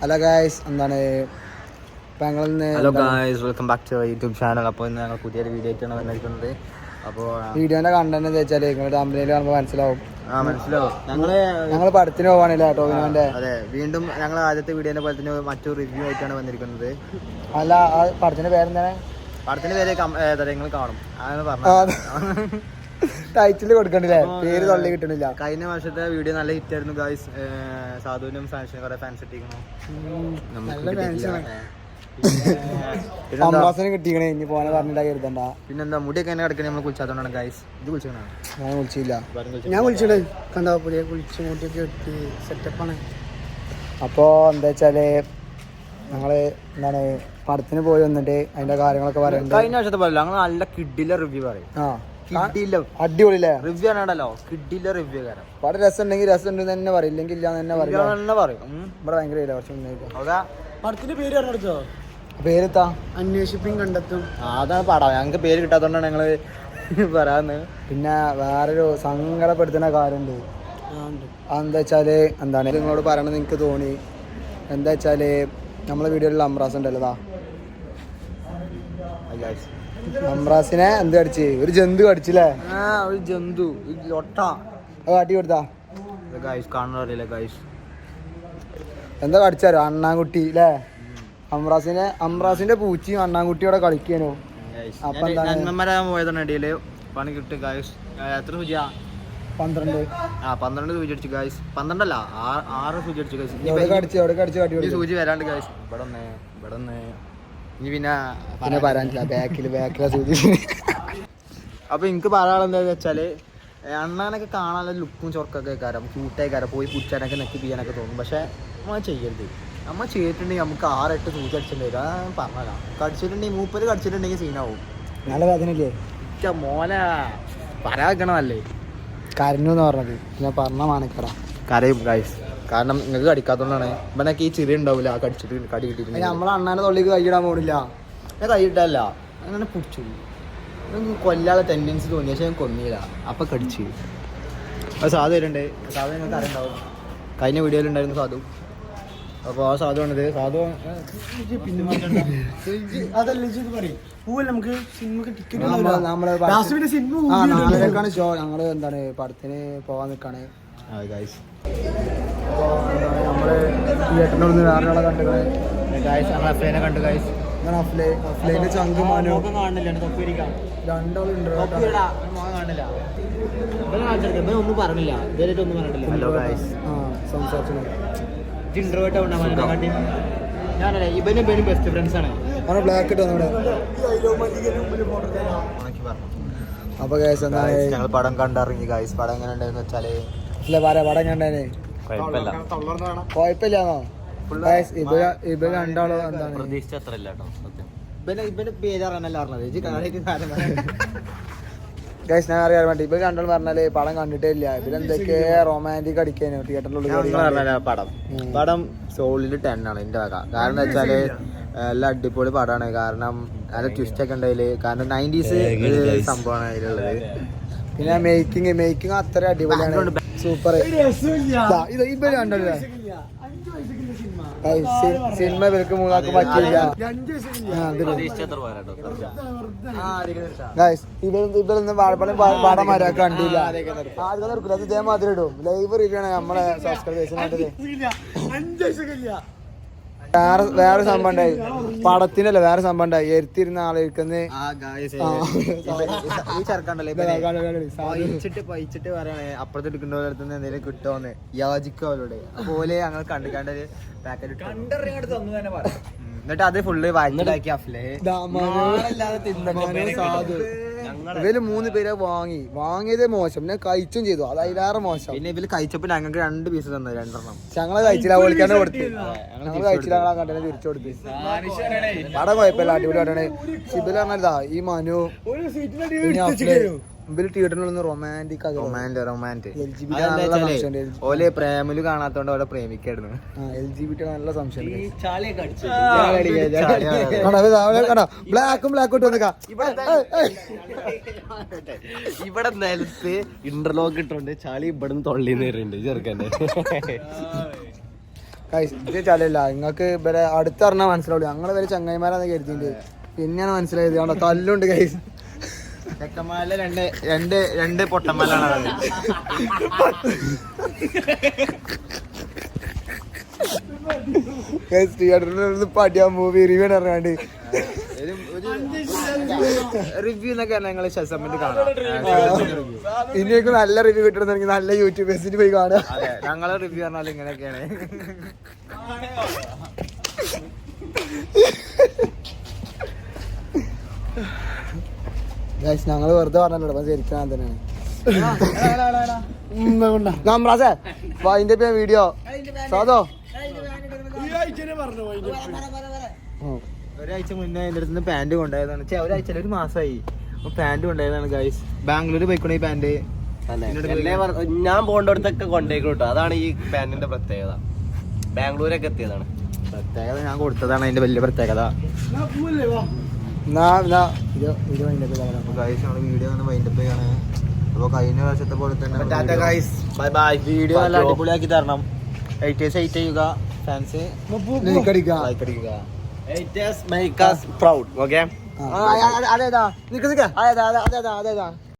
Hello guys, എന്താണ് hello guys, welcome back to YouTube channel. അപ്പോൾ ഇന്ന് ഞങ്ങൾ പുതിയൊരു വീഡിയോ ആയിട്ടാണ് വന്നിരിക്കുന്നത്. അപ്പോൾ വീഡിയോന്റെ കണ്ടന്റ് എന്താ വെച്ചാൽ നിങ്ങളുടെ തമ്പനിയിൽ കാണുമ്പോൾ മനസ്സിലാവും. ഞങ്ങൾ പടത്തിന് പോവാണില്ല ടോവിനോന്റെ. അതെ, വീണ്ടും ഞങ്ങൾ ആദ്യത്തെ വീഡിയോന്റെ പോലെ തന്നെ മറ്റൊരു റിവ്യൂ ആയിട്ടാണ് വന്നിരിക്കുന്നത്. അല്ല, ആ പടത്തിന്റെ പേരെന്താണ്? പടത്തിന്റെ പേര് നിങ്ങൾ കാണും, അങ്ങനെ പറഞ്ഞു. ടൈറ്റിൽ കൊടുക്കണ്ടില്ലേ, പേര് തള്ളി കിട്ടണില്ല. കഴിഞ്ഞ വർഷത്തെ വീഡിയോ നല്ല ഹിറ്റ് ആയിരുന്നു ഗായ്സ്. സാധുവിനും ഫാൻസിനും കുറെ ഫാൻസ് കിട്ടിയിരിക്കുന്നു. കിട്ടിക്കണേ, ഇനി പോനെ പറഞ്ഞിട്ടാ കരുതണ്ട. പിന്നെന്താ, മുടിയൊക്കെ എന്നെ കിടക്കണേ നമ്മൾ കുളിച്ചാത്തോണ്ടാണ് ഗായ്സ്. ഇത് കുളിച്ചാണ്? ഞാൻ കുളിച്ചില്ല. ഞാൻ കുളിച്ചിട്ട് കണ്ടാ പുതിയ കുളിച്ച് മുടിയൊക്കെ ഇട്ട് സെറ്റപ്പാണ്. അപ്പോ എന്താ വെച്ചാല് ഞങ്ങള് എന്താണ് പടത്തിന് പോയി വന്നിട്ട് അതിന്റെ കാര്യങ്ങളൊക്കെ പറയുന്നത്. കഴിഞ്ഞ വർഷത്തെ പോലെ ഞങ്ങൾ നല്ല കിഡിലെ റിവ്യൂ പറയും. അടിപൊളിയല്ലേ റിവ്യൂ ആണല്ലോ, കിഡിലെ റിവ്യൂ കാരണം. പടം രസം ഉണ്ടെങ്കിൽ രസം ഉണ്ടെന്ന് തന്നെ പറയും, ഇല്ലെങ്കിൽ ഇല്ല തന്നെ പറയും. ഇവിടെ ഭയങ്കര കുറച്ച് പടത്തിന്റെ പേര് പറഞ്ഞെടുത്തോ? പേരെത്താ അന്വേഷിപ്പിൻ കണ്ടെത്തും. അതാണ് പടം. ഞങ്ങൾക്ക് പേര് കിട്ടാത്തോണ്ടാണ് ഞങ്ങള് പറയാന്ന്. പിന്നെ വേറൊരു സങ്കടപ്പെടുത്തുന്ന കാര്യമുണ്ട്. അതെന്താ വെച്ചാല് എന്താണ് നിങ്ങളോട് പറയണമെന്ന് എനിക്ക് തോന്നി. എന്താ വെച്ചാല് നമ്മളെ വീഡിയോയിലുള്ള അമ്രാസ് ഉണ്ടല്ലോ, അമ്രാസിനെ എന്ത് കടിച്ച്? ഒരു ജന്തു കടിച്ചില്ലേ? ഒരു ജന്തു അത് കാട്ടി കൊടുത്താ കാണുന്നില്ല. എന്താ കടിച്ചാലോ? അണ്ണാൻകുട്ടി അല്ലേ? അമ്രാസിന്റെ പൂച്ചയും അണ്ണാൻകുട്ടിയോടെ കളിക്കാനോ? അപ്പൊ പോയതിനിടയില് പണി കിട്ടും ഗായ്സ്. എത്ര സൂചിയാ? 12 സൂചി അടിച്ചു ഗായ്സ്. 12 6 സൂചി അടിച്ചു ഗായ്സ്. സൂചി വരാണ്ട് ഗായ്സ്. ഇവിടെ ഇനി പിന്നെ പറയാനില്ല, ബാക്കിലെ സൂചി. അപ്പൊ എനിക്ക് പറയാനുള്ളത് വെച്ചാല് അണ്ണാനൊക്കെ കാണാനുള്ള ലുക്കും ചൊർക്കൊക്കെ കാരം ക്യൂട്ടായിക്കാരം പോയി പുടിച്ചാനൊക്കെ നെക്കി ചെയ്യാനൊക്കെ തോന്നും. പക്ഷെ നമ്മൾ ചെയ്യരുത്. നമ്മൾ ചെയ്തിട്ടുണ്ടെങ്കിൽ നമുക്ക് 6-8 സൂചി അടിച്ചിട്ട് വരും. പറഞ്ഞാ കടിച്ചിട്ടുണ്ടെങ്കിൽ മൂപ്പര് കടിച്ചിട്ടുണ്ടെങ്കിൽ സീനാവും. നല്ല വേദനയില്ലേ മോനെ? പറയാക്കണമല്ലേ കരഞ്ഞു എന്ന് പറഞ്ഞത്. ഞാൻ പറഞ്ഞ മാണിക്കട കരയും ഗൈസ്. കാരണം നിങ്ങൾക്ക് കടിക്കാത്തോണ്ടാണ്. ഇവനൊക്കെ ഈ ചെറിയ ഉണ്ടാവില്ല കടിച്ചിട്ട് കടി കിട്ടിയിട്ട്. നമ്മളെ അണ്ണാന്റെ തൊള്ളിക്ക് കൈയിടാൻ പോണില്ല. ഞാൻ കൈയിട്ടല്ല, അങ്ങനെ പിടിച്ചു. കൊല്ലാതെ ടെൻഡൻസി തോന്നി, പക്ഷെ ഞാൻ കൊന്നില്ല. അപ്പൊ കടിച്ചു. അത് സാധു വരുന്നുണ്ട്. സാധു നിങ്ങൾക്ക് അറിയുണ്ടാവും, കഴിഞ്ഞ വീഡിയോയിലുണ്ടായിരുന്നു സാധു. അപ്പോൾ ആ സാധു ആണിത്. സാധു നാളേക്കാണ് ഷോ. ഞങ്ങള് എന്താണ് പടത്തിന് പോവാൻ നിൽക്കാണ്. നമ്മള് തിയേറ്ററിനോട് വേറെ കണ്ടു കണ്ടു ഗൈസ്. അഫ്ലൈന്റെ ചങ്ക് മാനോ രണ്ടാളുണ്ട്. ഒന്നും പറഞ്ഞില്ല, ഒന്നും പറഞ്ഞിട്ടില്ല. സംസാരിച്ചു ഞാനല്ലേ ഇവനും ബെസ്റ്റ് ഫ്രണ്ട്സ് ആണ്. ബ്ലാക്ക് ഇട്ട് അപ്പൊ ഞങ്ങൾ പടം കണ്ടിറങ്ങി ഗൈസ്. പടം എങ്ങനെ ഉണ്ടായിരുന്നു വെച്ചാല് പടം കണ്ടേനെ കുഴപ്പമില്ലാന്നോ? ഇവ രണ്ടാളോ എന്താണ് പ്രതീക്ഷിച്ചത്ര ഇല്ല കേട്ടോ. ഇവന്റെ പേരാണല്ലോ പറഞ്ഞത്. ഗൈസ് ഞാൻ അറിയാൻ വേണ്ടി ഇവ രണ്ടാളും പറഞ്ഞാല് പടം കണ്ടിട്ടേ ഇല്ല. ഇവരെന്തൊക്കെ റൊമാൻറ്റിക് അടിക്കാനോ തിയേറ്ററിലുള്ള പടം സോളിൽ 10 ആണ് എന്റെ വക. കാരണം എന്താ വെച്ചാല് എല്ലാം അടിപൊളി പടമാണ്. കാരണം നല്ല ട്വിസ്റ്റ് ഒക്കെ ഉണ്ടായില്. കാരണം 90s സംഭവമാണ് അതിലുള്ളത്. പിന്നെ മേക്കിംഗ് അത്ര അടിപൊളിയാണ്, സൂപ്പർ. ഇവര് കണ്ടല്ലേ സിനിമ ഇവർക്ക് മൂന്നാൾക്ക് പറ്റില്ല. ഇവരൊന്നും പാടന്മാരൊക്കെ കണ്ടില്ല. ആദ്യം നിർക്കില്ല, അത് ഇതേമാതിരി ഇടും. ലൈവ് റിവ്യൂ ആണ് നമ്മളെ സബ്സ്ക്രൈബേഴ്സിനായിട്ട്. വേറെ സംഭവം ഉണ്ടായി, പടത്തിനല്ല വേറെ സംഭവം ഉണ്ടായി. എരുത്തിരുന്ന ആളെടുക്കുന്ന ഈ ചെറുക്കണ്ടല്ലേ പയിച്ചിട്ട് പറയണേ അപ്പുറത്ത് എടുക്കേണ്ട എന്തെങ്കിലും കിട്ടുമോന്ന് യാചിക്കും അവരോട്. അതുപോലെ ഞങ്ങൾ കണ്ടുകണ്ട പാക്കറ്റ് എന്നിട്ട് അത് ഫുള്ള് വാങ്ങിലാക്കി അഫ്ലേ ഇവര് 3 പേരെ വാങ്ങിയതേ മോശം. പിന്നെ കഴിച്ചും ചെയ്തു, അത് അതിലേറെ മോശം. പിന്നെ ഇവര് കഴിച്ചപ്പോ ഞങ്ങൾക്ക് 2 പീസ് തന്നു, 2 ഞങ്ങള് കഴിച്ചില്ല, ഓളിക്കാണ്ട് കൊടുത്ത്. ഞങ്ങള് കഴിച്ചില്ല, കണ്ടനെ തിരിച്ചു കൊടുത്ത്. പടം കുഴപ്പമില്ല, അടിപൊളിയായിട്ടാണ്. ഇവര് പറഞ്ഞതാ ഈ മനു ഇവര് തിയേറ്ററിൽ റൊമാൻറ്റിക് ഓലെ പ്രേമില് കാണാത്തോണ്ട് ഓലെ പ്രേമിക്കായിരുന്നു. LGBT നല്ല സംശയം. ബ്ലാക്കും ഇട്ട് വന്നേക്കാം. ഇവിടെ നിലത്ത് ഇന്റർലോക്ക് ഇട്ടുണ്ട്. ചളി ഇവിടുന്ന് തൊള്ളിന്ന് വരുന്നുണ്ട് ചെറുക്കന്റെ. ഇത് ചലല്ല നിങ്ങൾക്ക് ഇവരെ അടുത്തറിഞ്ഞാൽ മനസ്സിലാവുള്ളൂ. ഞങ്ങൾ ഇവരെ ചങ്ങായിമാരാന്ന് കരുതിണ്ട്. പിന്നെയാണ് മനസ്സിലായത് അവിടെ തല്ലുണ്ട് കൈസ്. ചെക്കന്മാരിലെ രണ്ട് പൊട്ടന്മാരാണ്. തിയേറ്ററിൽ പാട്ടിയാ മൂവി റിവ്യൂ ഇറങ്ങാണ്ട് റിവ്യൂ എന്നൊക്കെ ഞങ്ങൾ ഷസമിന്റെ കാണാം. ഇനിയൊക്കെ നല്ല റിവ്യൂ കിട്ടണമെങ്കിൽ നല്ല യൂട്യൂബേഴ്സിന് പോയി കാണാം. അതെ, ഞങ്ങളെ റിവ്യൂ പറഞ്ഞാൽ ഇങ്ങനെയൊക്കെയാണ്. ഞങ്ങള് വെറുതെ പറഞ്ഞല്ലോ ശരിക്കും തന്നെയാണ്. അതിന്റെ വീഡിയോ സാധോ ഒരാഴ്ച മുന്നേ എൻ്റെ അടുത്ത് പാന്റ് കൊണ്ടുപോയതാണ്. ഒരാഴ്ച ഒരു മാസമായി പാന്റ് കൊണ്ടുപോയതാണ് ഗൈസ്. ബാംഗ്ലൂർ പോയിക്കോണ ഈ പാന്റ് ഞാൻ പോകേണ്ടടുത്തൊക്കെ കൊണ്ടേക്കും കേട്ടോ. അതാണ് ഈ പാന്റിന്റെ പ്രത്യേകത. ബാംഗ്ലൂരൊക്കെ എത്തിയതാണ് പ്രത്യേകത. ഞാൻ കൊടുത്തതാണ് അതിന്റെ വലിയ പ്രത്യേകത. ഗൈസ് നമ്മള് വീഡിയോ ഒന്ന് വൈൻഡപ്പ് ചെയ്യാണ്. അപ്പൊ കഴിഞ്ഞ പ്രാവശ്യത്തെ പോലെ തന്നെ വീഡിയോ നല്ല അടിപൊളിയാക്കി തരണം. 8 ചെയ്യുക. ഫാൻസ് ലൈക്ക് അടിക്കുക. പ്രൗഡ്. ഓക്കെ അതേതാ നിക്ക് അതേതാ